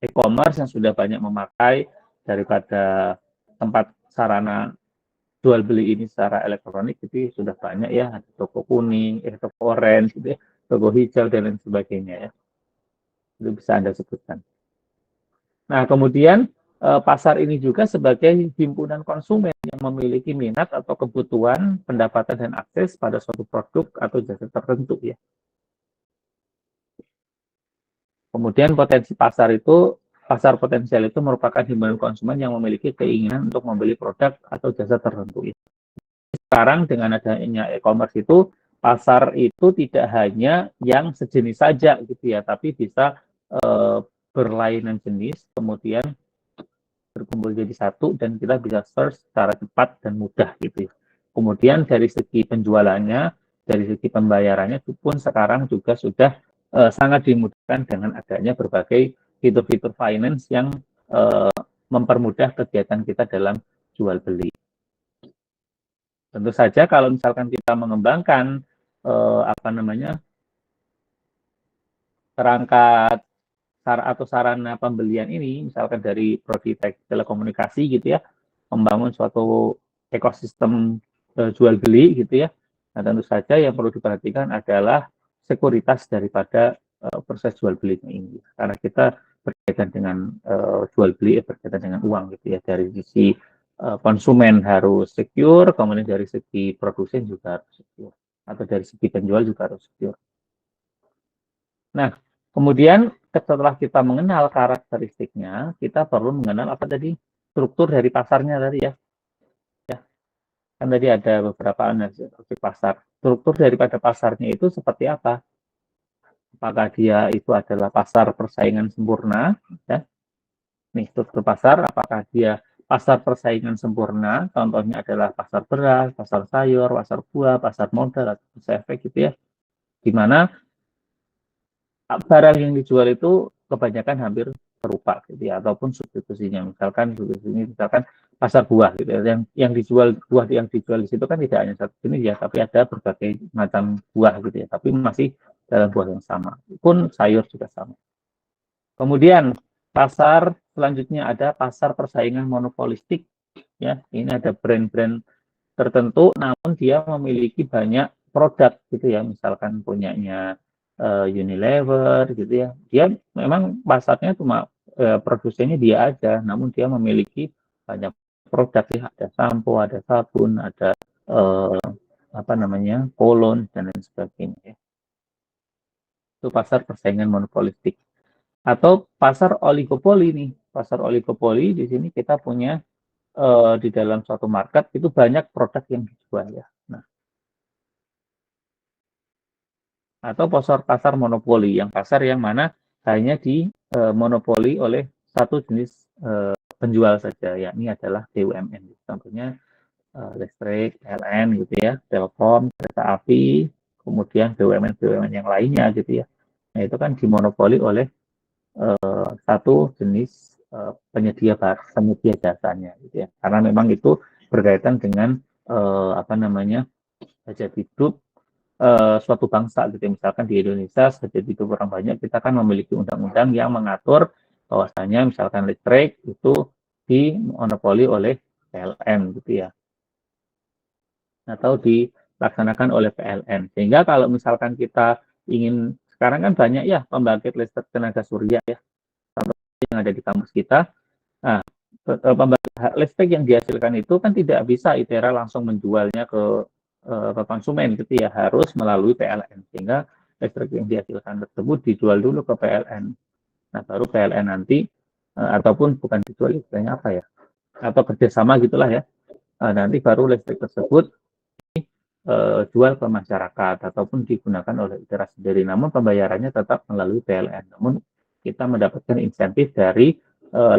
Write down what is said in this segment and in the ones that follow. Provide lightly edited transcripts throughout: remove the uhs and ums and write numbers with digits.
e-commerce yang sudah banyak memakai daripada tempat sarana jual beli ini secara elektronik, itu sudah banyak ya, ada toko kuning, toko orange gitu ya, toko hijau dan lain sebagainya ya. Itu bisa Anda sebutkan. Nah, kemudian pasar ini juga sebagai himpunan konsumen yang memiliki minat atau kebutuhan, pendapatan dan akses pada suatu produk atau jasa tertentu ya. Kemudian pasar potensial itu merupakan himpunan konsumen yang memiliki keinginan untuk membeli produk atau jasa tertentu ya. Sekarang dengan adanya e-commerce itu, pasar itu tidak hanya yang sejenis saja gitu ya, tapi bisa berlainan jenis, kemudian berkumpul jadi satu dan kita bisa search secara cepat dan mudah gitu ya. Kemudian dari segi penjualannya, dari segi pembayarannya itu pun sekarang juga sudah sangat dimudahkan dengan adanya berbagai fitur-fitur finance yang mempermudah kegiatan kita dalam jual beli. Tentu saja kalau misalkan kita mengembangkan perangkat atau sarana pembelian ini, misalkan dari prodi telekomunikasi gitu ya, membangun suatu ekosistem jual beli gitu ya. Nah, tentu saja yang perlu diperhatikan adalah sekuritas daripada proses jual beli ini. Karena kita berkaitan dengan jual beli, berkaitan dengan uang gitu ya. Dari sisi konsumen harus secure, kemudian dari segi produsen juga harus secure. Atau dari segi penjual juga harus secure. Nah, kemudian setelah kita mengenal karakteristiknya, kita perlu mengenal apa tadi? Struktur dari pasarnya tadi ya. Kan tadi ada beberapa analisis pasar. Struktur daripada pasarnya itu seperti apa? Apakah dia itu adalah pasar persaingan sempurna? Ya. Nih, struktur pasar, apakah dia pasar persaingan sempurna? Contohnya adalah pasar beras, pasar sayur, pasar buah, pasar modal, atau pasar efek gitu ya. Di mana barang yang dijual itu kebanyakan hampir serupa gitu ya, ataupun substitusinya. Misalkan pasar buah gitu ya, yang dijual buah yang dijual di situ kan tidak hanya satu jenis ya, tapi ada berbagai macam buah gitu ya, tapi masih dalam buah yang sama, pun sayur juga sama. Kemudian pasar selanjutnya ada pasar persaingan monopolistik ya, ini ada brand-brand tertentu namun dia memiliki banyak produk gitu ya, misalkan punyanya Unilever gitu ya, dia memang pasarnya cuma produsennya dia aja, namun dia memiliki banyak produk ya, ada sampo, ada sabun, ada kolon dan lain sebagainya ya. Itu pasar persaingan monopolistik. Atau pasar oligopoli nih, pasar oligopoli di sini kita punya di dalam suatu market itu banyak produk yang dijual ya. Nah, atau pasar monopoli, yang pasar yang mana hanya monopoli oleh satu jenis penjual saja, yakni adalah BUMN. Contohnya listrik, PLN gitu ya, Telkom, kereta api, kemudian BUMN yang lainnya gitu ya. Nah, itu kan dimonopoli oleh satu jenis penyedia jasanya gitu ya. Karena memang itu berkaitan dengan hajat hidup suatu bangsa gitu. Misalkan di Indonesia hajat hidup orang banyak, kita kan memiliki undang-undang yang mengatur bahwasanya misalkan listrik itu dimonopoli oleh PLN gitu ya, atau dilaksanakan oleh PLN. Sehingga kalau misalkan kita ingin, sekarang kan banyak ya pembangkit listrik tenaga surya ya, yang ada di kampus kita. Nah, pembangkit listrik yang dihasilkan itu kan tidak bisa ITERA langsung menjualnya ke konsumen gitu ya, harus melalui PLN, sehingga listrik yang dihasilkan tersebut dijual dulu ke PLN. Nah, baru PLN nanti ataupun bukan dijual, istilahnya apa ya, atau kerjasama gitulah ya, nanti baru listrik tersebut jual ke masyarakat ataupun digunakan oleh ITERA sendiri, namun pembayarannya tetap melalui PLN. Namun kita mendapatkan insentif dari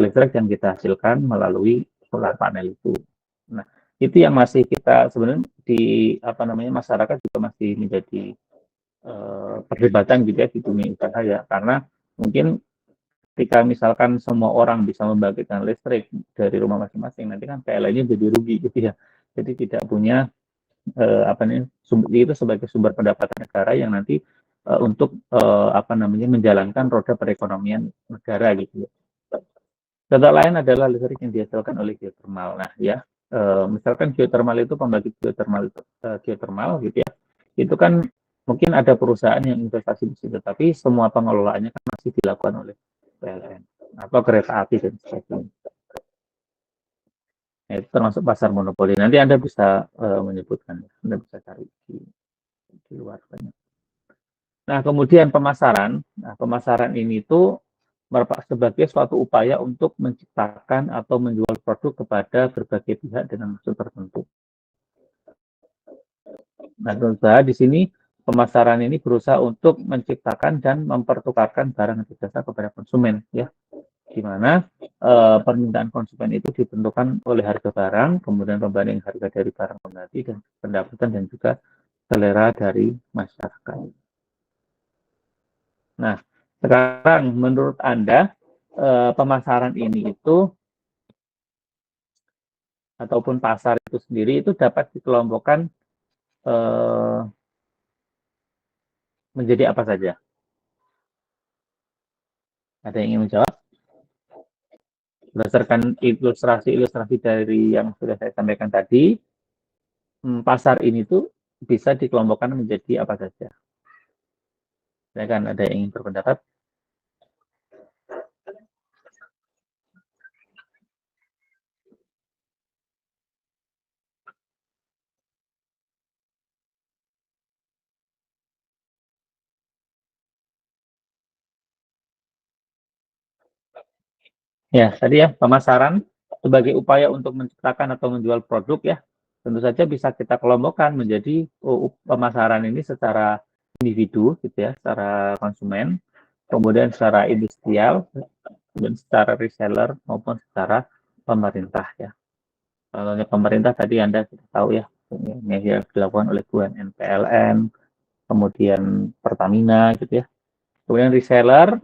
listrik yang kita hasilkan melalui solar panel itu. Nah, itu yang masih kita sebenarnya di masyarakat juga masih menjadi perdebatan gitu ya di dunia usaha ya, karena mungkin ketika misalkan semua orang bisa membangkitkan listrik dari rumah masing-masing, nanti kan PLN-nya jadi rugi gitu ya. Jadi tidak punya itu sebagai sumber pendapatan negara yang nanti untuk menjalankan roda perekonomian negara gitu ya. Contoh lain adalah listrik yang dihasilkan oleh geothermal. Nah, ya, misalkan geothermal itu pembangkit geothermal gitu ya. Itu kan mungkin ada perusahaan yang investasi di situ, tapi semua pengelolaannya kan masih dilakukan oleh PLN atau kereta api dan sebagainya. Nah, itu termasuk pasar monopoli. Nanti Anda bisa menyebutkan, Anda bisa cari di luar banyak. Nah, kemudian pemasaran. Nah, pemasaran ini tuh merupakan sebagai suatu upaya untuk menciptakan atau menjual produk kepada berbagai pihak dengan maksud tertentu. Nah, usaha di sini pemasaran ini berusaha untuk menciptakan dan mempertukarkan barang dan jasa kepada konsumen, ya, di mana permintaan konsumen itu ditentukan oleh harga barang, kemudian pembanding harga dari barang pengganti dan pendapatan dan juga selera dari masyarakat. Nah, sekarang menurut Anda pemasaran ini itu ataupun pasar itu sendiri itu dapat dikelompokkan menjadi apa saja? Ada yang ingin menjawab? Berdasarkan ilustrasi-ilustrasi dari yang sudah saya sampaikan tadi, pasar ini tuh bisa dikelompokkan menjadi apa saja. Ya kan, ada yang ingin berpendapat? Ya, tadi ya, pemasaran sebagai upaya untuk menciptakan atau menjual produk ya, tentu saja bisa kita kelompokkan menjadi pemasaran ini secara individu gitu ya, secara konsumen, kemudian secara industrial, dan secara reseller maupun secara pemerintah ya. Contohnya pemerintah tadi Anda sudah tahu ya, yang dilakukan oleh BUMN PLN, kemudian Pertamina gitu ya. Kemudian reseller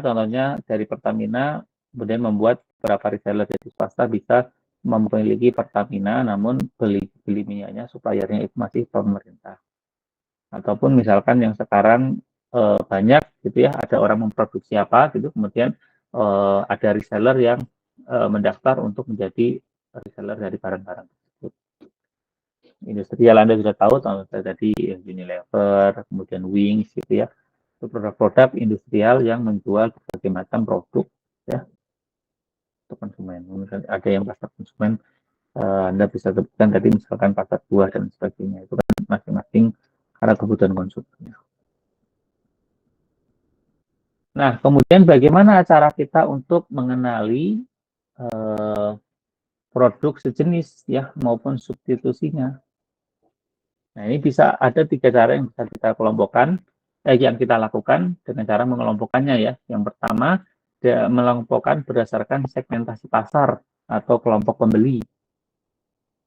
contohnya dari Pertamina, kemudian membuat beberapa reseller dari swasta bisa memiliki Pertamina, namun beli minyaknya suppliernya itu masih pemerintah. Ataupun misalkan yang sekarang banyak gitu ya, ada orang memproduksi apa gitu, kemudian ada reseller yang mendaftar untuk menjadi reseller dari barang-barang tersebut. Industrial Anda sudah tahu, tadi Unilever, kemudian Wings gitu ya, itu produk-produk industrial yang menjual berbagai macam produk ya untuk konsumen. Misalnya ada yang pasar konsumen, Anda bisa sebutkan tadi misalkan pasar buah dan sebagainya, itu kan masing-masing karena kebutuhan konsumen. Nah, kemudian bagaimana cara kita untuk mengenali produk sejenis ya maupun substitusinya. Nah, ini bisa ada 3 cara yang bisa kita kelompokkan, yang kita lakukan dengan cara mengelompokkannya ya. Yang pertama, mengelompokkan berdasarkan segmentasi pasar atau kelompok pembeli.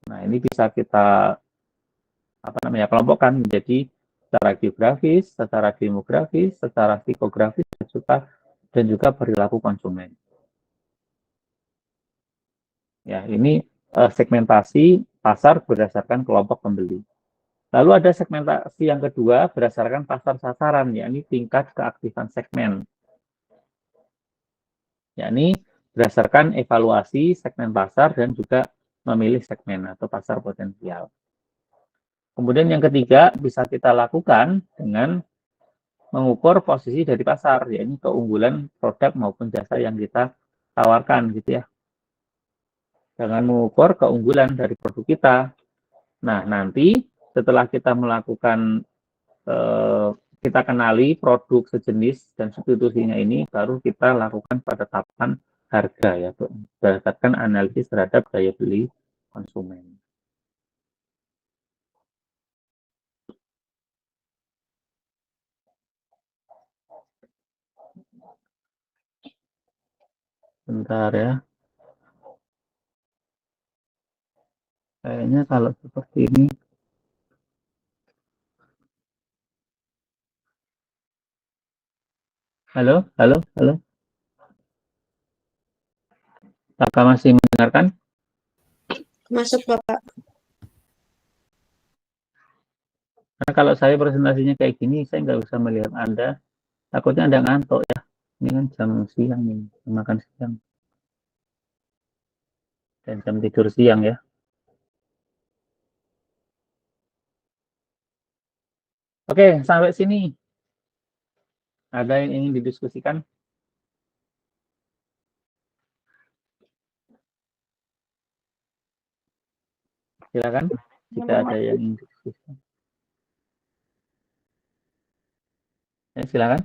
Nah, ini bisa kita kelompokkan menjadi secara geografis, secara demografis, secara psikografis, dan juga perilaku konsumen. Ya, ini segmentasi pasar berdasarkan kelompok pembeli. Lalu ada segmentasi yang kedua berdasarkan pasar sasaran, yakni tingkat keaktifan segmen. Yakni berdasarkan evaluasi segmen pasar dan juga memilih segmen atau pasar potensial. Kemudian yang ketiga bisa kita lakukan dengan mengukur posisi dari pasar, yakni keunggulan produk maupun jasa yang kita tawarkan gitu ya. Dengan mengukur keunggulan dari produk kita. Nah, nanti setelah kita melakukan kita kenali produk sejenis dan substitusinya ini, baru kita lakukan penetapan harga ya, berdasarkan analisis terhadap daya beli konsumen. Bentar ya, kayaknya kalau seperti ini. Halo, halo, halo. Apakah masih mendengarkan? Masuk, Bapak. Karena kalau saya presentasinya kayak gini, saya nggak bisa melihat Anda. Takutnya Anda ngantuk ya. Ini kan jam siang nih, makan siang dan jam tidur siang ya. Oke, sampai sini. Ada yang ingin didiskusikan? Silakan. Jika ada yang ingin didiskusikan. Ya, silakan.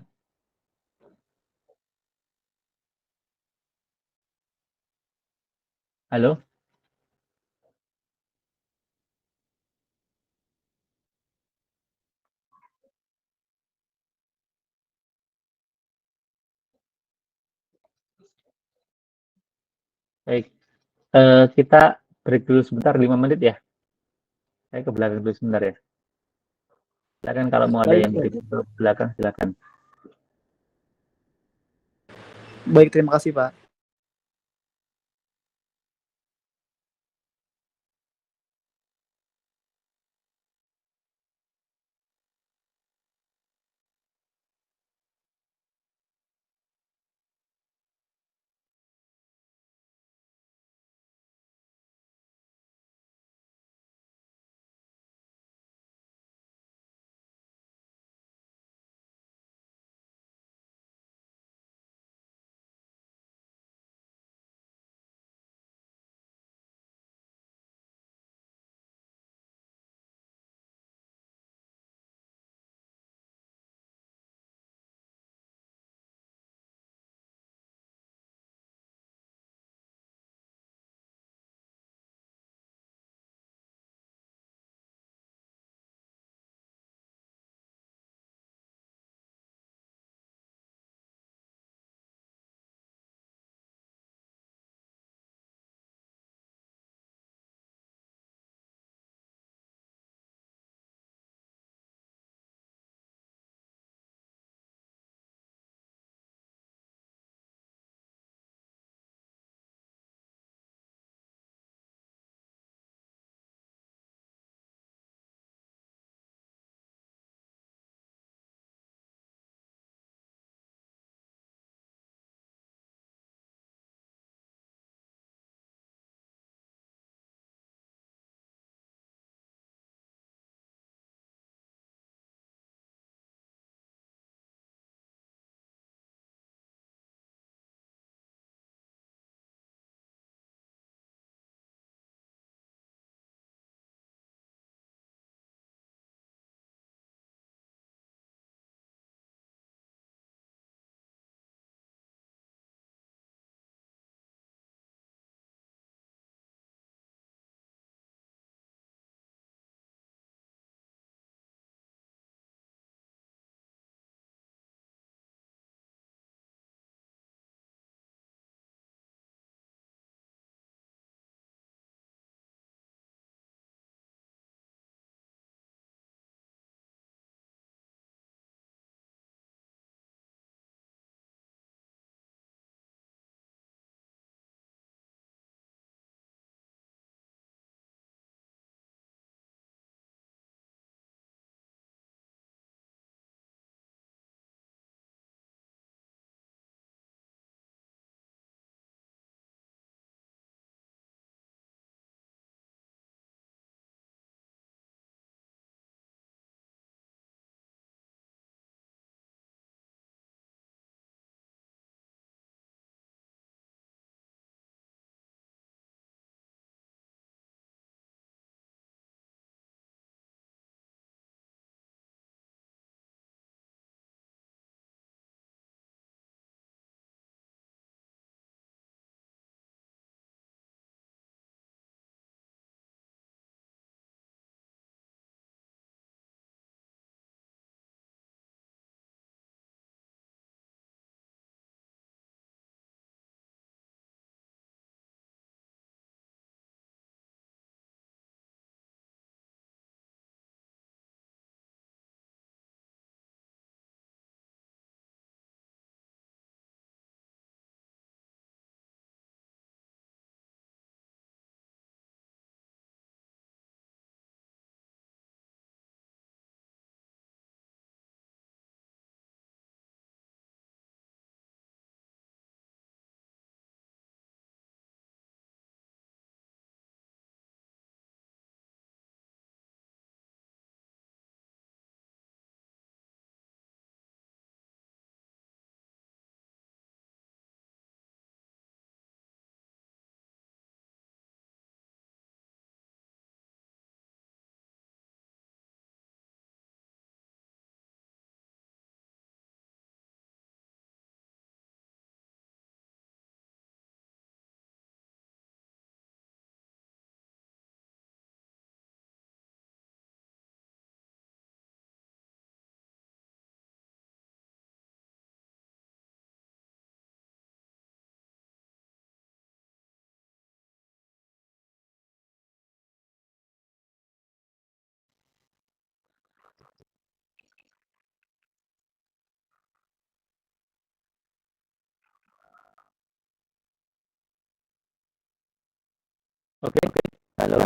Halo. Baik. Kita break dulu sebentar, 5 menit ya. Saya ke belakang dulu sebentar ya. Silakan kalau mau ada Baik, yang break ke belakang, silakan. baik, terima kasih Pak. Oke. Halo.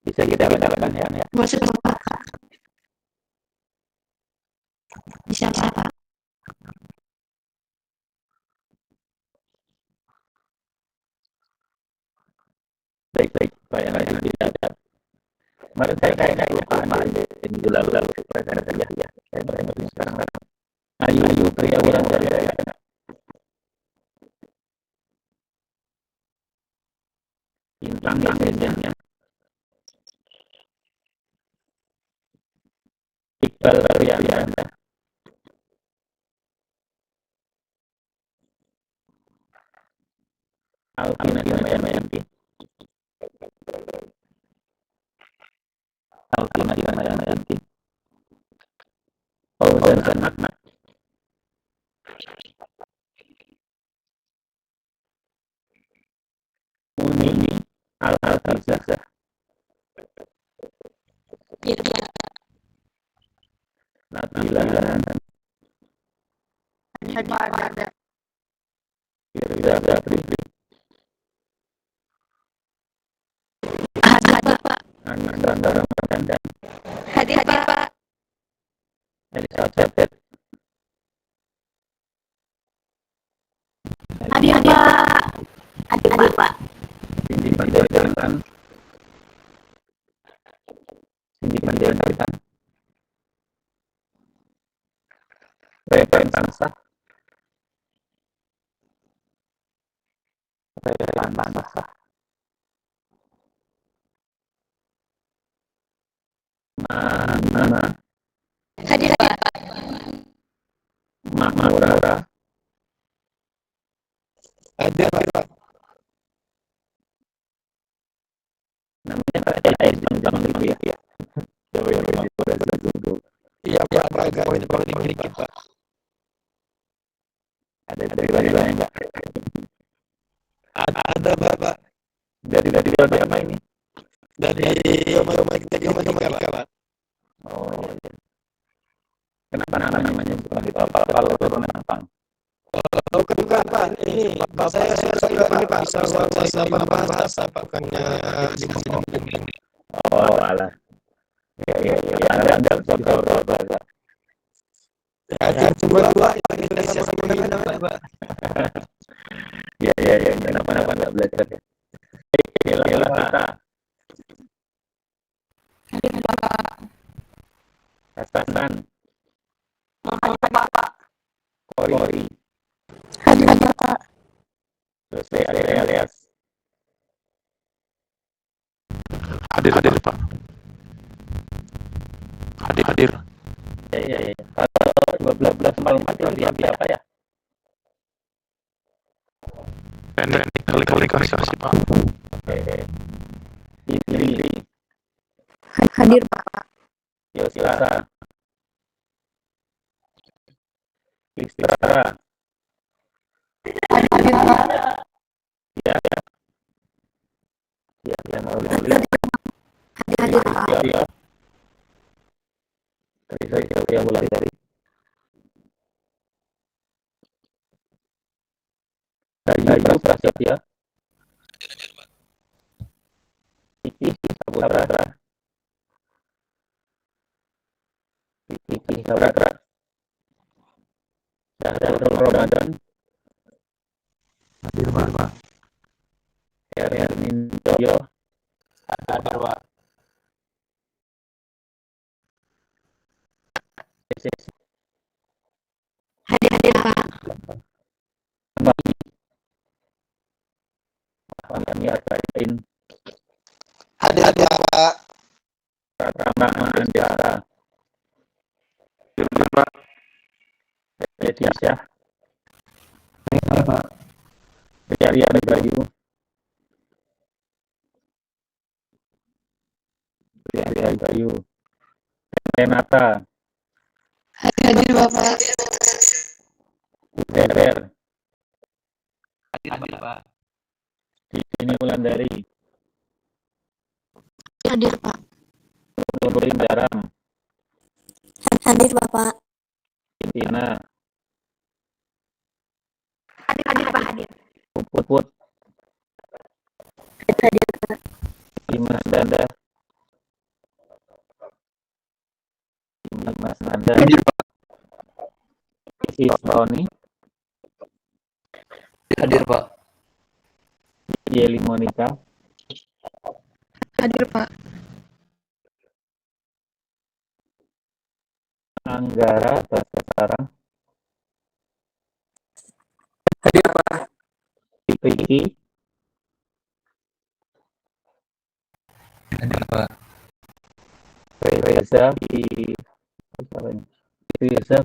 Bisa kita lakukan ya. Masuk Bapak. Bisa Pak. Baik. Pak yang tidak ada. Kemarin saya kayaknya kelupaan minggu lalu saya saja. Saya masih sekarang. Ayu pria orang dari bintang yang Iqbal Ariana. Alvina Damayanti. Fauzan Ahmad. Uni Al-Hafizah. Iya. Nabila Ada. Firza Sapri. Hadir Pak. Ananda Ramadan dan Hadir Pak. Elizabeth. Hadir Pak. Hadir Pak. Cindy Panjaitan. Revan Tansah. Mana Hadir Pak. Makmura. Ada Pak. Namanya kayak bintang gitu ya. Coba yang Makmura dulu. Iya Pak, agak dikit Pak. Ada cerita enggak? Ada Pak. Dari apa ini? Dari Yomatika Pak. Oh iya. Kenapa namanya bukan itu apa kalau turun Jepang? Oh bukan Pak, ini saya suka Pak, bisa bahasa Pak, bukannya Oh alah. Ya. Anda bisa bahasa. ya cuma dua Indonesia sama Kanada Pak. Ya. Kenapa nggak belajar ya? Inilah kita. Hasan. Kori. Hadir Pak. Terus alias. Hadir Pak. Hadir. Ya. Kalau 12 malam mati apa ya? Pendek kali kasih Pak. Oke. Ini Hadir Pak. Yosara. Istirahat. Hadir Pak. Ya. Hadir Pak. Ya. Tadi saya mulai dari Prasetya. Iki Saputra. Syahrul Ramadan. Hadir Pak. Erwin Joyo. Ada Pak. Hadir Pak. Kami akan Hadir Pak. Pratama Andara. Pak. Leticia. Pak. Rian Bayu. Renata. Hadir Bapak. Derer. Hadir Pak. Ini Wulandari. Hadir Pak. Nurul Garam. Hadir Bapak. Tina. Hadir Pak. Put, Hadir, Pak. Dimas Danda, Dimas Nanda, Isi Roni, Hadir, Pak. Yeli Monica, Hadir, Pak. Anggara Basara, Hadir, Pak. Ricky, Hadir, Pak. Reza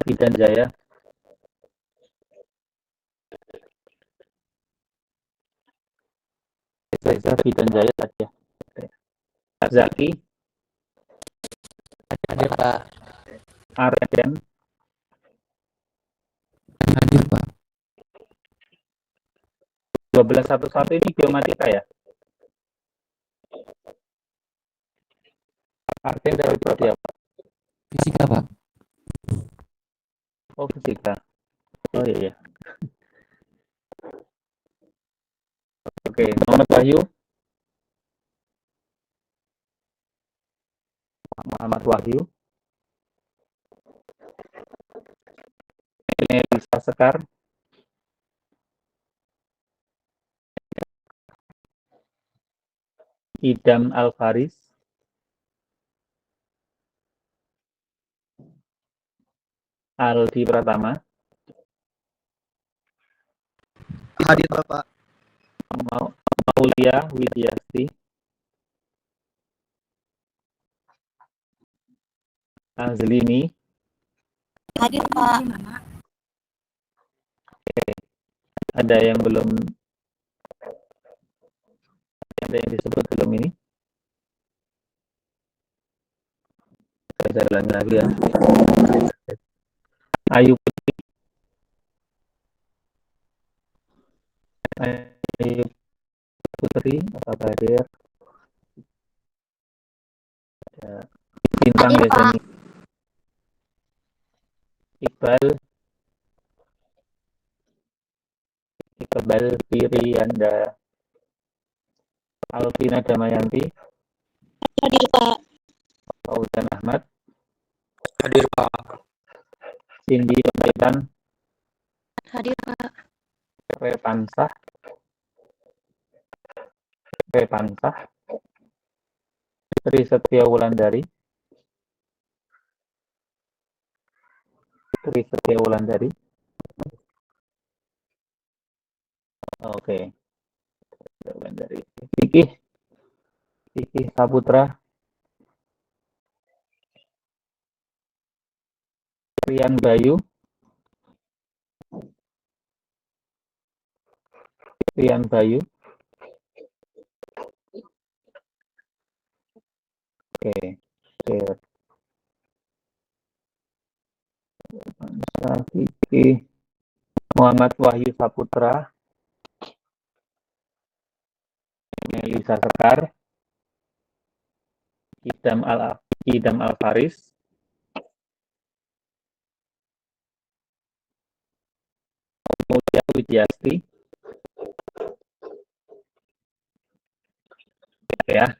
Fidanjaya, Reza Fidanjaya tadi ya. Zaki, Hadir, Pak. Arden, Hadir, Pak. 1211 ini biomatika ya. Arden dari prodi apa? Fisika, Pak. Oh, fisika. Oh iya. Oke, Muhammad Wahyu. Muhammad Wahyu. Elisa Sekar. Idam Alfaris. Aldi Pratama. Hadir, Bapak. Maulia Widiasti. Azlini. Hadir, Pak. Ada yang belum, ada yang disebut belum ini? Saya ulangi lagi ya. Ayu Putri. Ayu Putri, apa hadir? Ada Bintang Hadir, Pak. Desani. Iqbal Pirianda. Alvina Damayanti. Hadir, Pak. Fauzan Ahmad. Hadir, Pak. Cindy Pemaitan. Hadir, Pak. Repansah. Tri Setia Wulandari. Oke. Wulandari. Kiki Saputra. Rian Bayu. Oke. Kiki. Muhammad Wahyu Saputra. Elisa Sekar. Idam Alfaris. Maulia Widiasti. Ya.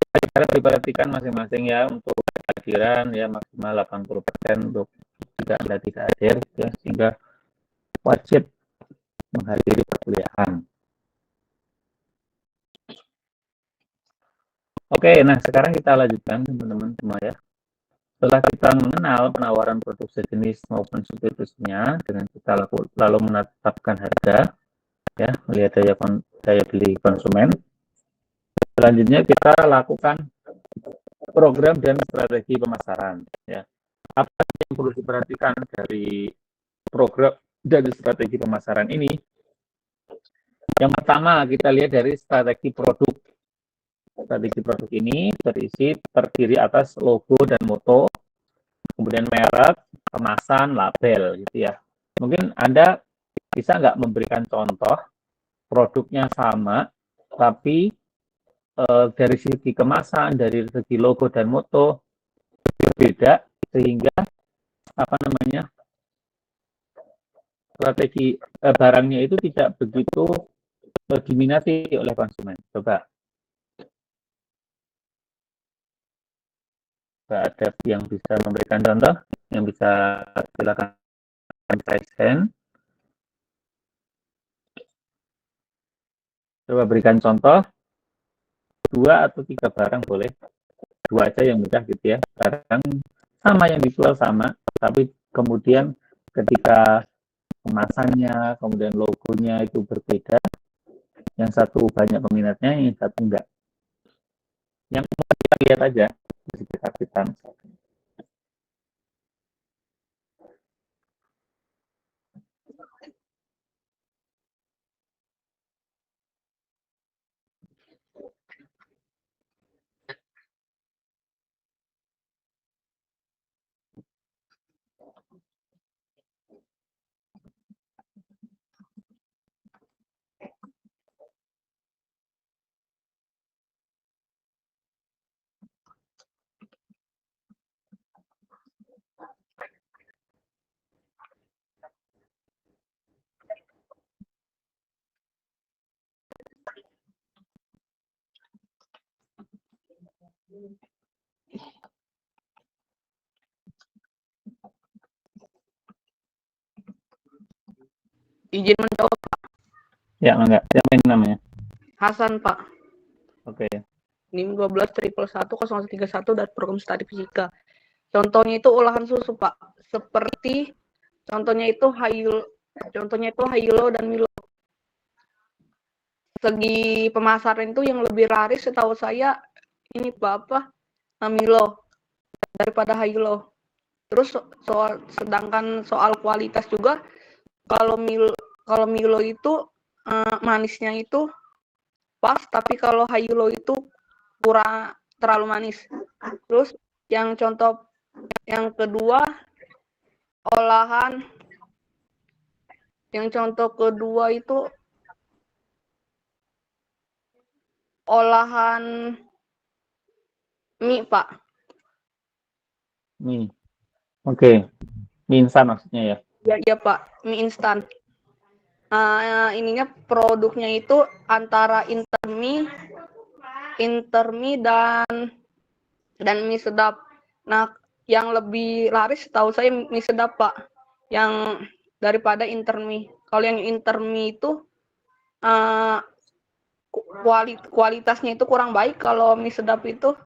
Sekarang diperhatikan masing-masing ya untuk kehadiran ya maksimal 80% untuk jika Anda tidak hadir ya, sehingga wajib menghadiri perkuliahan. Oke, nah sekarang kita lanjutkan teman-teman semua ya. Setelah kita mengenal penawaran produk sejenis maupun substitusinya, dengan kita lalu menetapkan harga, ya melihat daya beli konsumen. Selanjutnya kita lakukan program dan strategi pemasaran. Ya, apa yang perlu diperhatikan dari program dan strategi pemasaran ini? Yang pertama kita lihat dari strategi produk. Strategi produk ini terdiri atas logo dan moto, kemudian merek, kemasan, label, gitu ya. Mungkin Anda bisa nggak memberikan contoh produknya sama, tapi dari segi kemasan, dari segi logo dan moto berbeda, sehingga strategi barangnya itu tidak begitu diminati oleh konsumen? Coba ada yang bisa memberikan contoh, yang bisa silakan raise hand. Coba berikan contoh 2 atau 3 barang boleh, 2 aja yang mudah gitu ya. Barang sama yang dijual sama, tapi kemudian ketika kemasannya, kemudian logonya itu berbeda. Yang satu banyak peminatnya, yang satu enggak. Yang kita lihat aja di sekitar kita. Izin menjawab. Ya, enggak. Siapa ini namanya? Hasan, Pak. Oke. NIM 12.111.031 dan program studi fisika. Contohnya itu olahan susu, Pak. Seperti contohnya itu Hayulo dan Milo. Segi pemasaran itu yang lebih laris setahu saya ini Pak Milo daripada Hayulo. Terus sedangkan soal kualitas juga kalau Milo itu manisnya itu pas, tapi kalau Hayulo itu kurang terlalu manis. Terus yang contoh yang kedua itu olahan mie, Pak. Mie. Oke. Mie instan maksudnya ya? Ya Pak, mie instan. Ininya produknya itu antara Intermi dan mie sedap. Nah, yang lebih laris tahu saya mie sedap, Pak, yang daripada Intermi. Kalau yang Intermi itu kualitasnya itu kurang baik. Kalau mie sedap itu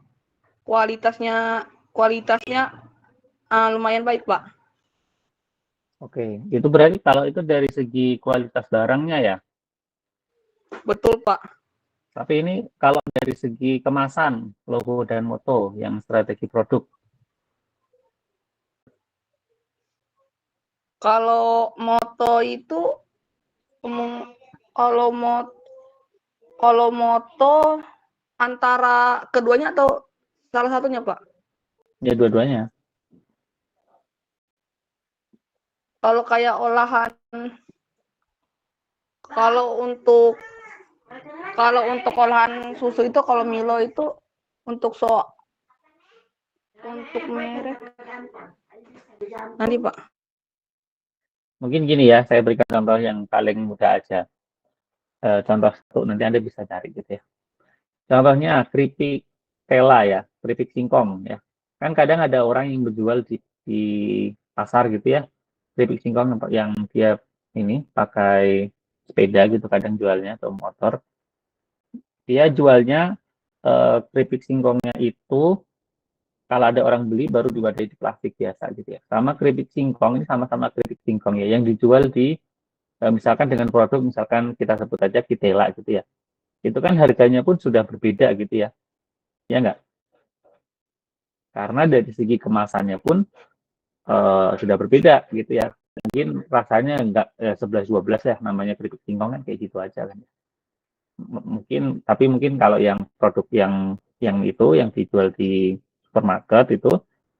kualitasnya lumayan baik, Pak. Oke, itu berarti kalau itu dari segi kualitas barangnya ya? Betul, Pak. Tapi ini kalau dari segi kemasan, logo dan moto yang strategi produk. Kalau moto itu kalau moto antara keduanya atau salah satunya, Pak? Ya, dua-duanya. Kalau kayak olahan, kalau untuk olahan susu itu, kalau Milo itu untuk merek nanti, Pak. Mungkin gini ya, saya berikan contoh yang paling mudah aja. Contoh satu, nanti Anda bisa cari gitu ya. Contohnya keripik tela ya, keripik singkong ya. Kan kadang ada orang yang berjual di pasar gitu ya, keripik singkong yang dia ini pakai sepeda gitu kadang jualnya atau motor. Dia jualnya keripik singkongnya itu kalau ada orang beli baru diwadahi di plastik biasa gitu ya. Sama keripik singkong ini sama-sama keripik singkong ya yang dijual di misalkan dengan produk misalkan kita sebut aja Kitela gitu ya. Itu kan harganya pun sudah berbeda gitu ya. Ya enggak? Karena dari segi kemasannya pun sudah berbeda gitu ya. Mungkin rasanya enggak 11-12 ya namanya keripik singkong kan kayak gitu aja kan. Tapi mungkin kalau yang produk yang itu yang dijual di supermarket itu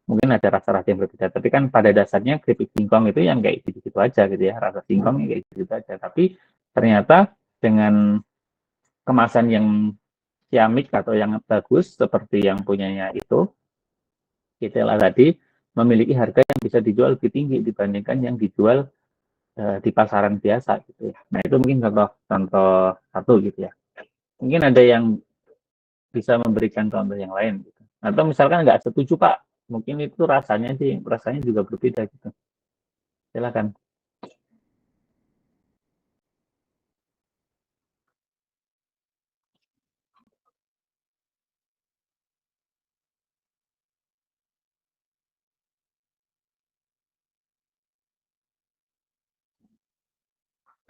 mungkin ada rasa-rasa yang berbeda. Tapi kan pada dasarnya keripik singkong itu yang kayak gitu-gitu aja gitu ya. Rasa singkongnya kayak gitu-gitu aja. Tapi ternyata dengan kemasan yang ciamik atau yang bagus seperti yang punyanya itu, Kitela tadi memiliki harga yang bisa dijual lebih tinggi dibandingkan yang dijual di pasaran biasa gitu ya. Nah itu mungkin contoh satu gitu ya. Mungkin ada yang bisa memberikan contoh yang lain gitu. Atau misalkan nggak setuju Pak, mungkin itu rasanya juga berbeda gitu. Silakan.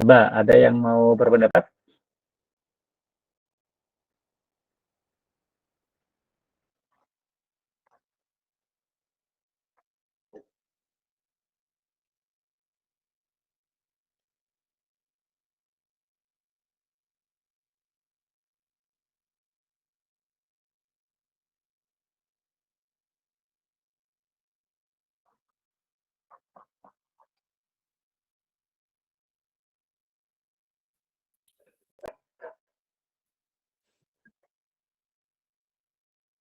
Coba ada yang mau berpendapat?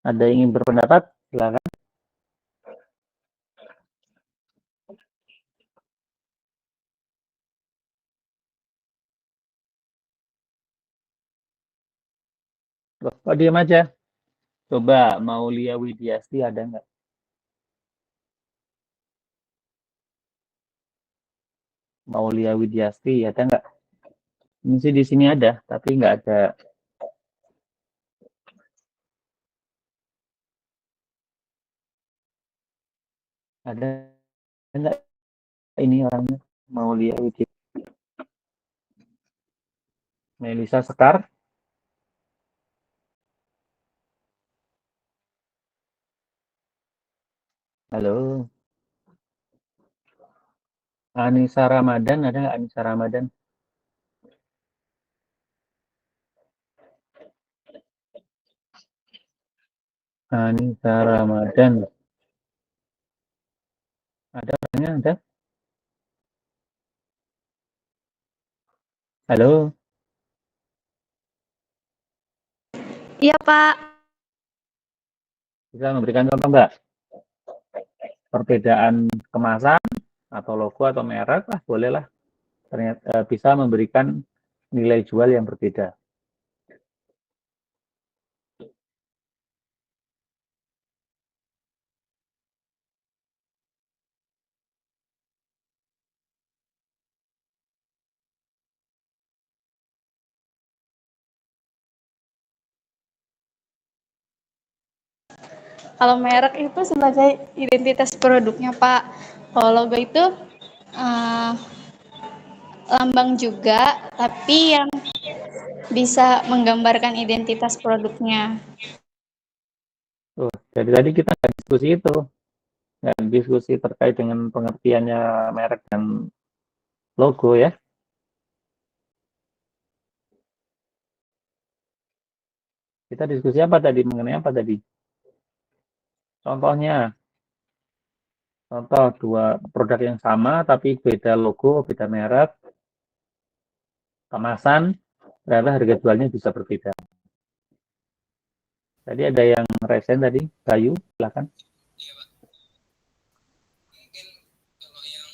Ada yang ingin berpendapat? Silakan. Loh, kok diam aja? Coba Maulia Widiasti ada nggak? Maulia Widiasti ada nggak? Ini sih di sini ada, tapi nggak ada. Ada nggak ini orangnya? Maulia Widiasti. Melisa Sekar. Halo. Anissa Ramadan ada nggak Anissa Ramadan? Anissa Ramadan. Ada orangnya ada? Halo. Iya, Pak. Bisa memberikan contoh Mbak? Perbedaan kemasan atau logo atau merek lah bolehlah. Ternyata bisa memberikan nilai jual yang berbeda. Kalau merek itu sebagai identitas produknya, Pak. Kalau logo itu eh, lambang juga, tapi yang bisa menggambarkan identitas produknya. Tuh, jadi tadi kita nggak diskusi itu, nggak diskusi terkait dengan pengertiannya merek dan logo ya. Kita diskusi apa tadi, mengenai apa tadi? Contohnya, contoh dua produk yang sama tapi beda logo, beda merek, kemasan, ternyata harga jualnya bisa berbeda. Tadi ada yang resen tadi, Bayu, silakan. Iya Pak. Mungkin kalau yang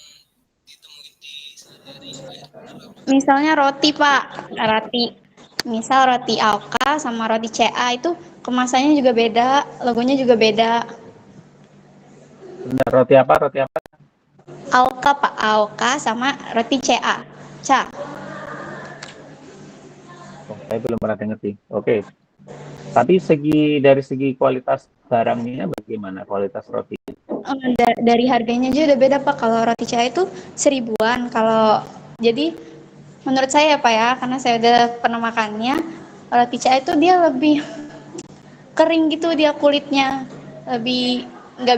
ditemuin di sehari-hari Pak ya. Misalnya roti, Pak. Roti. Misal roti Alka sama roti CA itu kemasannya juga beda, logonya juga beda. Benar, roti apa? Roti apa? Alka, Pak. Alka sama roti CA. Ca. Oh, saya belum pernah dengar sih. Oke. Tapi dari segi kualitas barangnya bagaimana kualitas roti? Dari harganya aja udah beda, Pak. Kalau roti CA itu 1.000-an. Kalau jadi menurut saya ya, Pak ya, karena saya udah pernah makannya, roti CA itu dia lebih kering gitu dia kulitnya, lebih nggak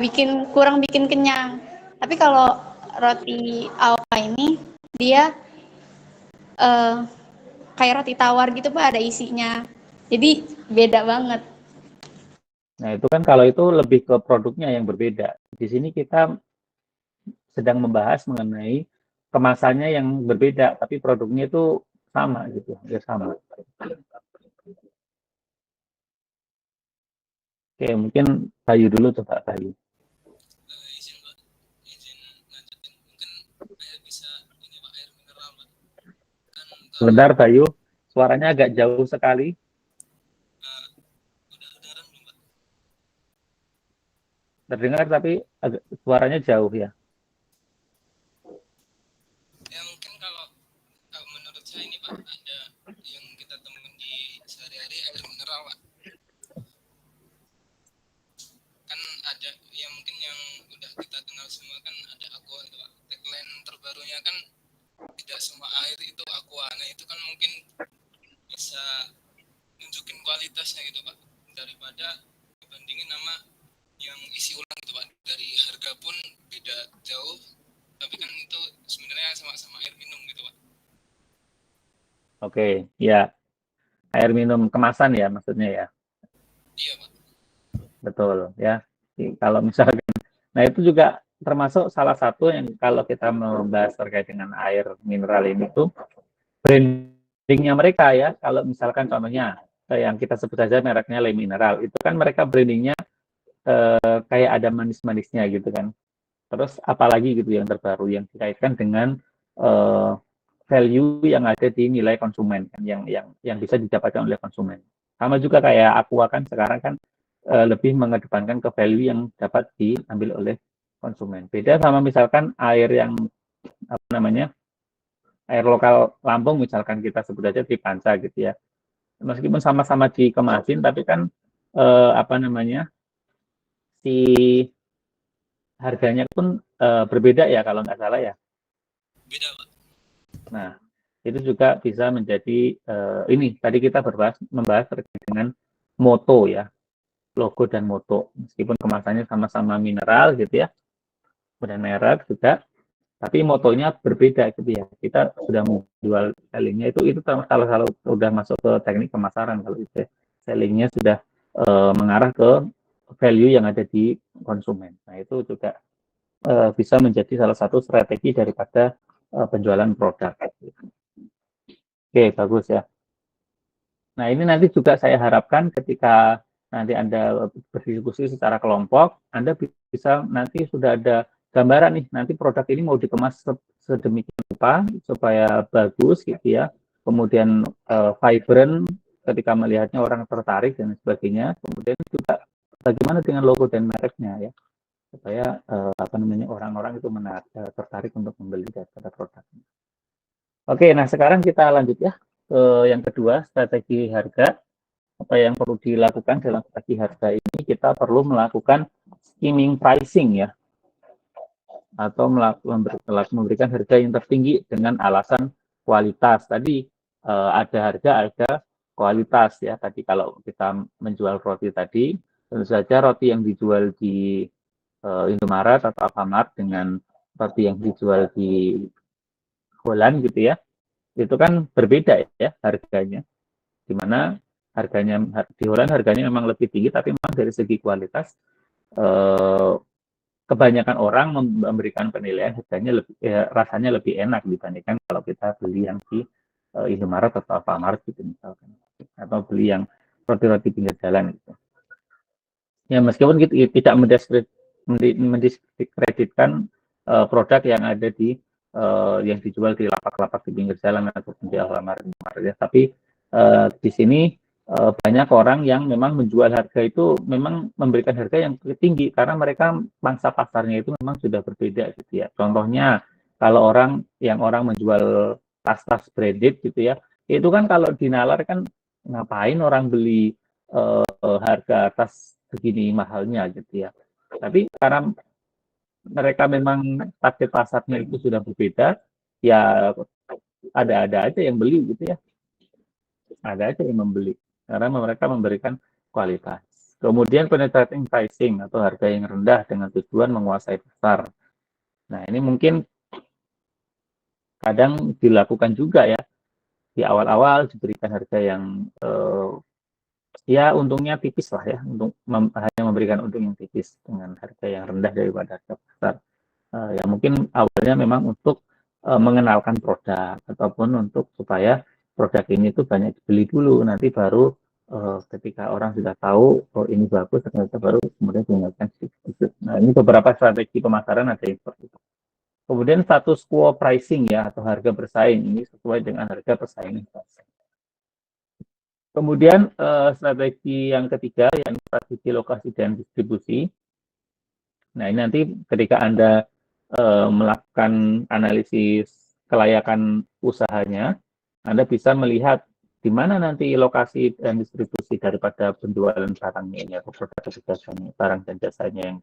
kurang bikin kenyang. Tapi kalau roti Alfa ini dia eh, kayak roti tawar gitu, Pak, ada isinya. Jadi beda banget. Nah, itu kan kalau itu lebih ke produknya yang berbeda. Di sini kita sedang membahas mengenai kemasannya yang berbeda, tapi produknya itu sama gitu, ya sama. Oke, mungkin Bayu dulu tuh Pak Bayu. Izin Pak, izin lanjutin. Mungkin air bisa ini Pak, air Sebentar Bayu, suaranya agak jauh sekali. Terdengar tapi agak, suaranya jauh ya. Ya mungkin kalau menurut saya ini Pak, ada yang kita temuin di sehari-hari air mineral Pak. Kan ada yang mungkin yang udah kita kenal semua kan ada aqua itu Pak. Tagline terbarunya kan tidak semua air itu aqua. Nah itu kan mungkin bisa nunjukin kualitasnya gitu Pak. Daripada dibandingin sama yang isi ulang gitu Pak. Dari harga pun beda jauh. Tapi kan itu sebenarnya sama-sama air minum gitu Pak. Oke, ya. Air minum kemasan ya maksudnya ya. Iya Pak. Betul ya. Kalau misalkan, nah itu juga termasuk salah satu yang kalau kita membahas terkait dengan air mineral ini tuh brandingnya mereka ya. Kalau misalkan contohnya yang kita sebut saja mereknya Le Mineral, itu kan mereka brandingnya kayak ada manis-manisnya gitu kan. Terus apalagi gitu yang terbaru yang dikaitkan dengan value yang ada di nilai konsumen kan, yang bisa didapatkan oleh konsumen. Sama juga kayak Aqua kan sekarang kan lebih mengedepankan ke value yang dapat diambil oleh konsumen. Beda sama misalkan air yang apa namanya air lokal Lampung misalkan kita sebut aja Tripanca gitu ya. Meskipun sama-sama dikemasin tapi kan apa namanya si harganya pun berbeda ya kalau nggak salah ya. Beda Pak. Nah, itu juga bisa menjadi ini tadi kita membahas terkait dengan moto ya, logo dan moto. Meskipun kemasannya sama-sama mineral gitu ya, kemudian merek juga, tapi motonya berbeda gitu ya. Kita sudah menjual sellingnya itu salah udah masuk ke teknik pemasaran kalau itu sellingnya sudah mengarah ke value yang ada di konsumen. Nah, itu juga bisa menjadi salah satu strategi daripada penjualan produk. Oke, bagus ya. Nah, ini nanti juga saya harapkan ketika nanti Anda berdiskusi secara kelompok, Anda bisa nanti sudah ada gambaran nih, nanti produk ini mau dikemas sedemikian rupa supaya bagus gitu ya. Kemudian vibrant ketika melihatnya orang tertarik dan sebagainya. Kemudian juga bagaimana dengan logo dan mereknya ya. Supaya apa namanya orang-orang itu tertarik untuk membeli daripada produknya. Oke, nah sekarang kita lanjut ya ke yang kedua, strategi harga. Apa yang perlu dilakukan dalam strategi harga ini, kita perlu melakukan skimming pricing ya, atau memberikan harga yang tertinggi dengan alasan kualitas. Tadi ada harga, ada kualitas ya. Tadi kalau kita menjual roti tadi, tentu saja roti yang dijual di Indomaret atau Alfamart dengan roti yang dijual di Holland gitu ya, itu kan berbeda ya harganya. Di mana harganya di Holland harganya memang lebih tinggi, tapi memang dari segi kualitas kebanyakan orang memberikan penilaian harganya lebih rasanya lebih enak dibandingkan kalau kita beli yang di Indomaret atau Alfamart gitu misalkan, atau beli yang roti-roti pinggir jalan gitu. Ya meskipun kita tidak mendiskreditkan produk yang ada di yang dijual di lapak-lapak di pinggir jalan ataupun di Alfamart ya, tapi di sini banyak orang yang memang menjual harga itu memang memberikan harga yang tinggi karena mereka pangsa pasarnya itu memang sudah berbeda gitu ya. Contohnya kalau orang menjual tas-tas branded gitu ya, itu kan kalau dinalar kan ngapain orang beli harga tas begini mahalnya gitu ya. Tapi karena mereka memang target pasarnya itu sudah berbeda, ya ada aja yang beli gitu ya. Ada aja yang membeli karena mereka memberikan kualitas. Kemudian penetrating pricing atau harga yang rendah dengan tujuan menguasai pasar. Nah, ini mungkin kadang dilakukan juga ya. Di awal-awal diberikan harga yang ya untungnya tipis lah ya, untuk hanya memberikan untung yang tipis dengan harga yang rendah daripada harga pasar. Ya mungkin awalnya memang untuk mengenalkan produk ataupun untuk supaya produk ini tuh banyak dibeli dulu, nanti baru ketika orang sudah tahu oh ini bagus ternyata baru kemudian diingatkan sedikit. Nah ini beberapa strategi pemasaran ada yang seperti itu. Kemudian status quo pricing ya, atau harga bersaing, ini sesuai dengan harga persaingan pasar. Kemudian strategi yang ketiga, yang strategi lokasi dan distribusi. Nah, ini nanti ketika Anda melakukan analisis kelayakan usahanya, Anda bisa melihat di mana nanti lokasi dan distribusi daripada penjualan barangnya ini, atau produk atau jasanya, barang dan jasanya yang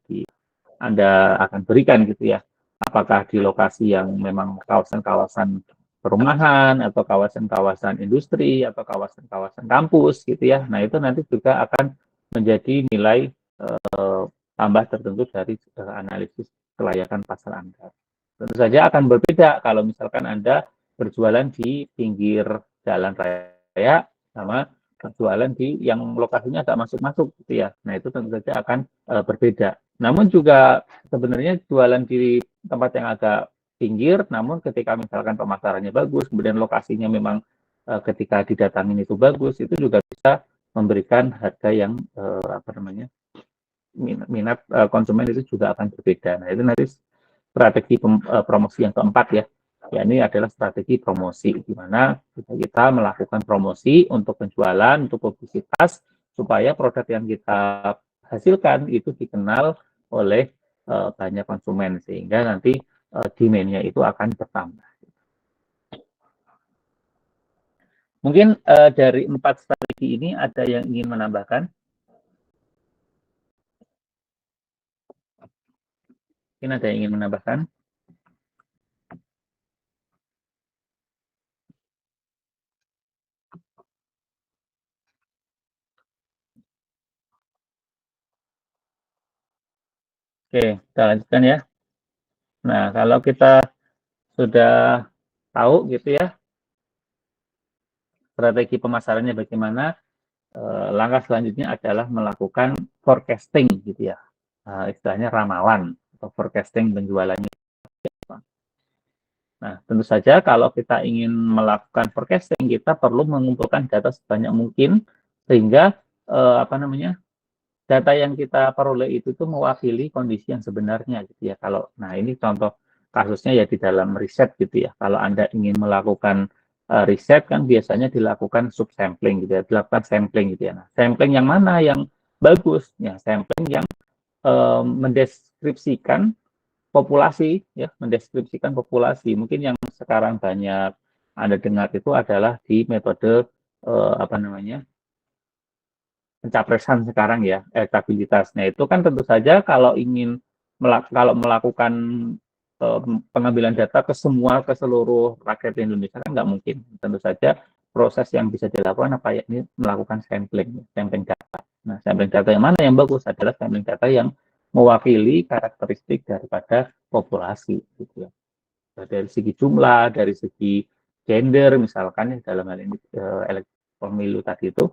Anda akan berikan gitu ya. Apakah di lokasi yang memang kawasan-kawasan perumahan, atau kawasan-kawasan industri, atau kawasan-kawasan kampus gitu ya. Nah, itu nanti juga akan menjadi nilai tambah tertentu dari analisis kelayakan pasar Anda. Tentu saja akan berbeda kalau misalkan Anda berjualan di pinggir jalan raya sama berjualan di yang lokasinya agak masuk-masuk gitu ya. Nah, itu tentu saja akan berbeda. Namun juga sebenarnya jualan di tempat yang agak pinggir, namun ketika misalkan pemasarannya bagus, kemudian lokasinya memang ketika didatangin itu bagus, itu juga bisa memberikan harga yang minat konsumen itu juga akan berbeda. Nah, itu nanti strategi promosi yang keempat ya. Ya, ini adalah strategi promosi, di mana kita melakukan promosi untuk penjualan, untuk publisitas, supaya produk yang kita hasilkan itu dikenal oleh banyak konsumen, sehingga nanti demand-nya itu akan bertambah. Mungkin dari 4 strategi ini ada yang ingin menambahkan? Mungkin ada yang ingin menambahkan? Oke, kita lanjutkan ya. Nah, kalau kita sudah tahu gitu ya, strategi pemasarannya bagaimana, langkah selanjutnya adalah melakukan forecasting gitu ya. Istilahnya ramalan atau forecasting penjualannya. Nah, tentu saja kalau kita ingin melakukan forecasting, kita perlu mengumpulkan data sebanyak mungkin sehingga data yang kita peroleh itu tuh mewakili kondisi yang sebenarnya gitu ya. Kalau ini contoh kasusnya ya di dalam riset gitu ya. Kalau Anda ingin melakukan riset kan biasanya dilakukan subsampling gitu ya, dilakukan sampling gitu ya. Nah, sampling yang mana yang bagus? Ya, sampling yang mendeskripsikan populasi ya, mendeskripsikan populasi. Mungkin yang sekarang banyak Anda dengar itu adalah di metode pencapresan sekarang ya, elektabilitasnya itu kan tentu saja kalau ingin melakukan pengambilan data ke seluruh rakyat Indonesia kan nggak mungkin. Tentu saja proses yang bisa dilakukan apa ya, ini melakukan sampling data. Nah, sampling data yang mana yang bagus adalah sampling data yang mewakili karakteristik daripada populasi gitu ya. Dari segi jumlah, dari segi gender misalkan ya, dalam hal ini pemilu tadi itu,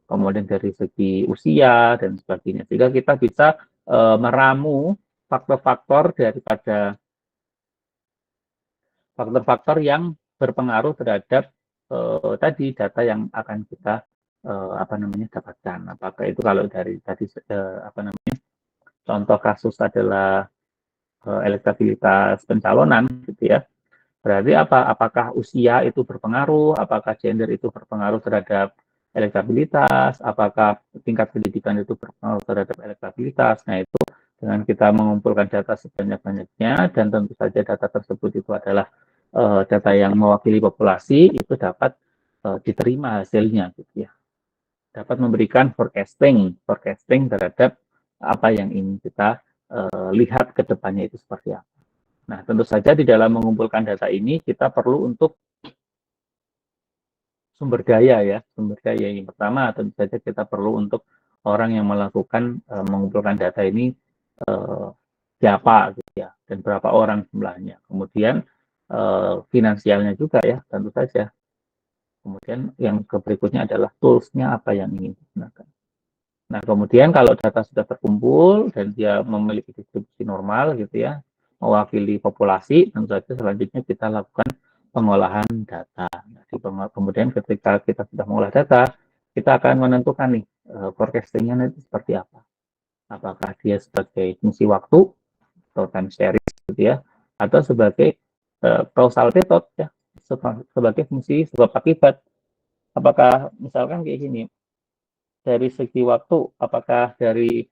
kemudian dari segi usia dan sebagainya, sehingga kita bisa meramu faktor-faktor yang berpengaruh terhadap tadi data yang akan kita dapatkan. Apakah itu kalau dari tadi contoh kasus adalah elektabilitas pencalonan gitu ya. Berarti apakah usia itu berpengaruh, apakah gender itu berpengaruh terhadap elektabilitas, apakah tingkat pendidikan itu berpengaruh terhadap elektabilitas. Nah, itu dengan kita mengumpulkan data sebanyak-banyaknya, dan tentu saja data tersebut itu adalah data yang mewakili populasi, itu dapat diterima hasilnya gitu ya. Dapat memberikan forecasting terhadap apa yang ingin kita lihat ke depannya itu seperti apa. Nah, tentu saja di dalam mengumpulkan data ini kita perlu untuk sumber daya ya. Sumber daya yang pertama tentu saja kita perlu untuk orang yang melakukan mengumpulkan data ini siapa gitu ya, dan berapa orang jumlahnya. Kemudian finansialnya juga ya, tentu saja. Kemudian yang berikutnya adalah tools-nya apa yang ingin digunakan. Nah, kemudian kalau data sudah terkumpul dan dia memiliki distribusi normal gitu ya, mewakili populasi, tentu saja selanjutnya kita lakukan pengolahan data. Kemudian ketika kita sudah mengolah data, kita akan menentukan nih forecasting-nya nanti seperti apa. Apakah dia sebagai fungsi waktu atau time series gitu ya, atau sebagai causal method ya, sebagai fungsi sebab akibat. Apakah misalkan kayak gini, dari segi waktu, apakah dari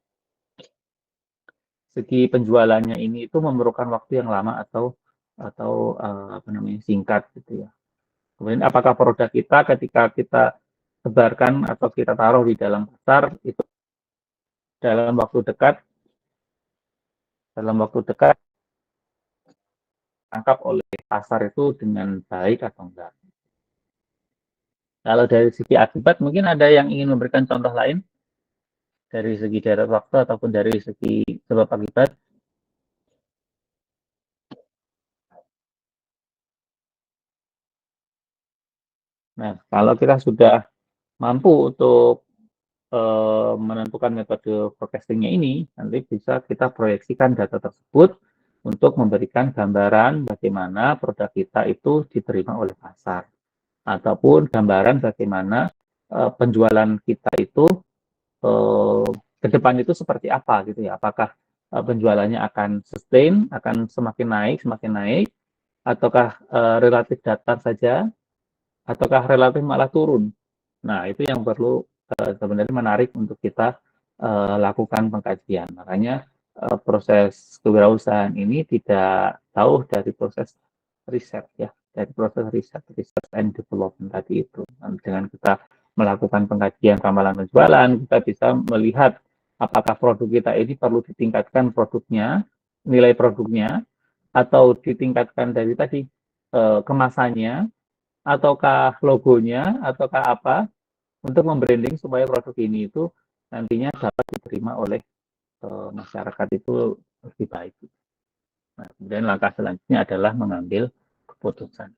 segi penjualannya ini itu memerlukan waktu yang lama atau apa namanya singkat gitu ya. Kemudian apakah produk kita ketika kita sebarkan atau kita taruh di dalam pasar itu dalam waktu dekat tangkap oleh pasar itu dengan baik atau enggak. Kalau dari segi akibat mungkin ada yang ingin memberikan contoh lain dari segi jarak waktu ataupun dari segi sebab akibat. Nah, kalau kita sudah mampu untuk menentukan metode forecastingnya ini, nanti bisa kita proyeksikan data tersebut untuk memberikan gambaran bagaimana produk kita itu diterima oleh pasar, ataupun gambaran bagaimana penjualan kita itu ke depan itu seperti apa gitu ya. Apakah penjualannya akan sustain, akan semakin naik, ataukah relatif datar saja, ataukah relatif malah turun. Nah, itu yang perlu sebenarnya menarik untuk kita lakukan pengkajian. Makanya proses kewirausahaan ini tidak jauh dari proses riset ya, dari proses riset and development tadi itu. Dengan kita melakukan pengkajian ramalan penjualan, kita bisa melihat apakah produk kita ini perlu ditingkatkan produknya, nilai produknya, atau ditingkatkan dari tadi kemasannya, ataukah logonya, ataukah apa, untuk membranding supaya produk ini itu nantinya dapat diterima oleh masyarakat itu lebih baik. Nah, kemudian langkah selanjutnya adalah mengambil keputusan.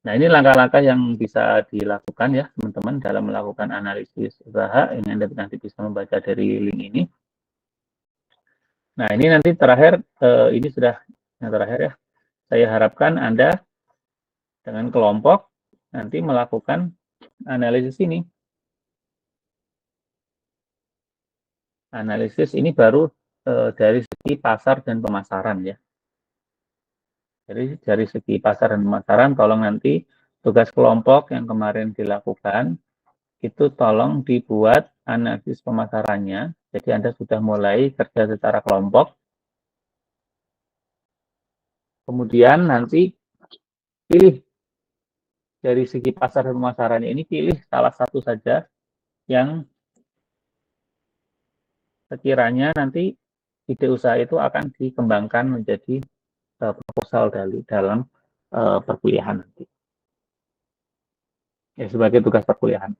Nah, ini langkah-langkah yang bisa dilakukan ya teman-teman dalam melakukan analisis usaha. Ini Anda nanti bisa membaca dari link ini. Nah, ini nanti terakhir, ini sudah yang terakhir ya. Saya harapkan Anda dengan kelompok nanti melakukan analisis ini. Analisis ini baru dari segi pasar dan pemasaran ya. Jadi dari segi pasar dan pemasaran, tolong nanti tugas kelompok yang kemarin dilakukan, itu tolong dibuat analisis pemasarannya. Jadi Anda sudah mulai kerja secara kelompok. Kemudian nanti pilih dari segi pasar dan pemasarannya ini, pilih salah satu saja yang sekiranya nanti ide usaha itu akan dikembangkan menjadi proposal dalam perkuliahan nanti. Ya, sebagai tugas perkuliahan.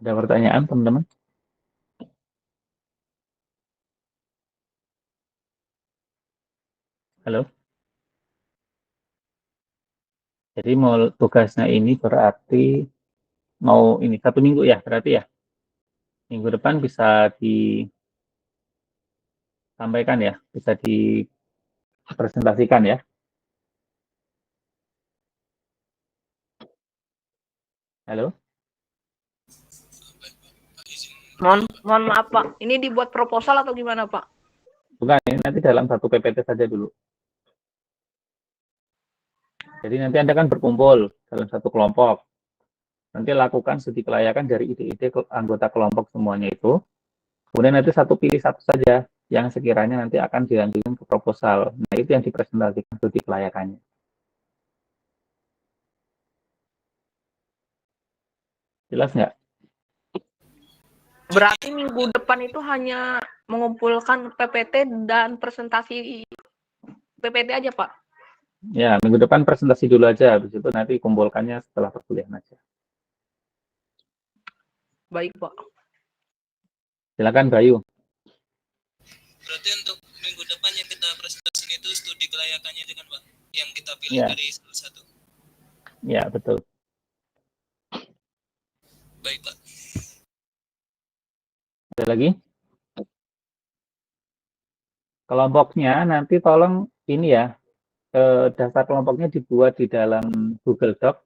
Ada pertanyaan, teman-teman? Halo? Jadi mau tugasnya ini berarti mau ini 1 minggu ya, berarti ya? Minggu depan bisa disampaikan ya, bisa dipresentasikan ya. Halo? Mohon maaf Pak, ini dibuat proposal atau gimana Pak? Bukan, ini nanti dalam satu PPT saja dulu. Jadi nanti Anda kan berkumpul dalam satu kelompok. Nanti lakukan studi kelayakan dari ide-ide anggota kelompok semuanya itu. Kemudian nanti pilih satu saja yang sekiranya nanti akan dilanjutkan ke proposal. Nah, itu yang dipresentasikan studi kelayakannya. Jelas nggak? Berarti minggu depan itu hanya mengumpulkan PPT dan presentasi PPT aja, Pak? Ya, minggu depan presentasi dulu aja. Habis itu nanti kumpulkannya setelah perkuliahan aja. Baik, Pak. Silakan, Bayu. Berarti untuk minggu depan yang kita presentasikan itu studi kelayakannya itu kan Pak? Yang kita pilih Ya. dari salah satu. Ya, betul. Baik Pak. Ada lagi? Kelompoknya nanti tolong ini ya, daftar kelompoknya dibuat di dalam Google Doc,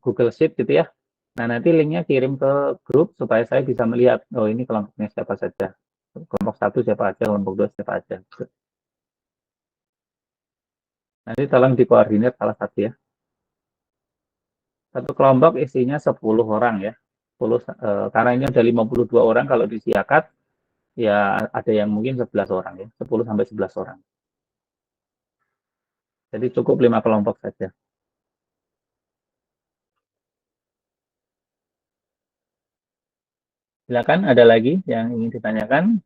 Google Sheet gitu ya. Nah, nanti linknya kirim ke grup supaya saya bisa melihat, oh ini kelompoknya siapa saja. Kelompok 1 siapa aja, kelompok 2 siapa aja. Nanti tolong dikoordinir salah satu ya. Satu kelompok isinya 10 orang ya. 10, karena ini ada 52 orang, kalau disiakat ya ada yang mungkin 11 orang ya. 10 sampai 11 orang. Jadi cukup 5 kelompok saja. Silakan, ada lagi yang ingin ditanyakan?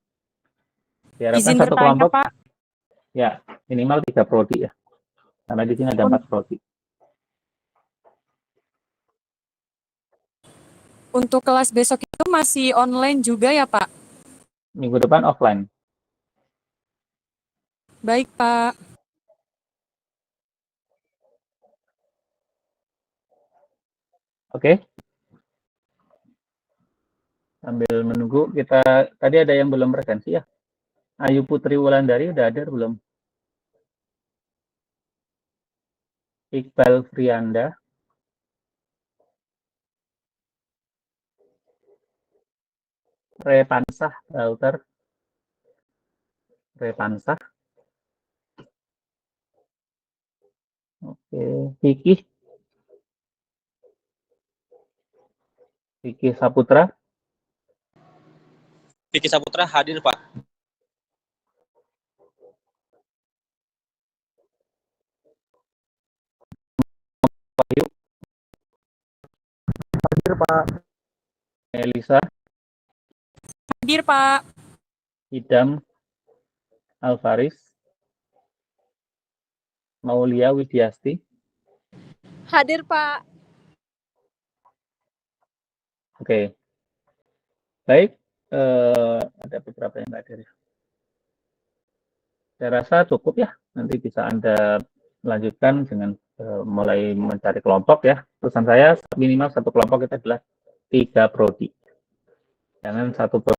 Diharapkan Izin satu bertanya, kelompok Pak. ya minimal 3 prodi ya. Karena di sini ada 4 prodi. Untuk kelas besok itu masih online juga ya, Pak? Minggu depan offline. Baik, Pak. Oke. Sambil menunggu, kita tadi ada yang belum presensi ya. Ayu Putri Wulandari udah ada belum? Iqbal Frianda. Repansah, Router. Repansah. Oke, Vicky Saputra. Vicky Saputra hadir, Pak. Hadir, Pak. Elisa. Hadir, Pak. Idam Alvaris. Maulia Widiasti. Hadir, Pak. Oke. Baik, ada beberapa yang nggak hadir. Saya rasa cukup ya. Nanti bisa Anda lanjutkan dengan mulai mencari kelompok ya. Pesan saya minimal satu kelompok kita adalah 3 prodi. Jangan satu prodi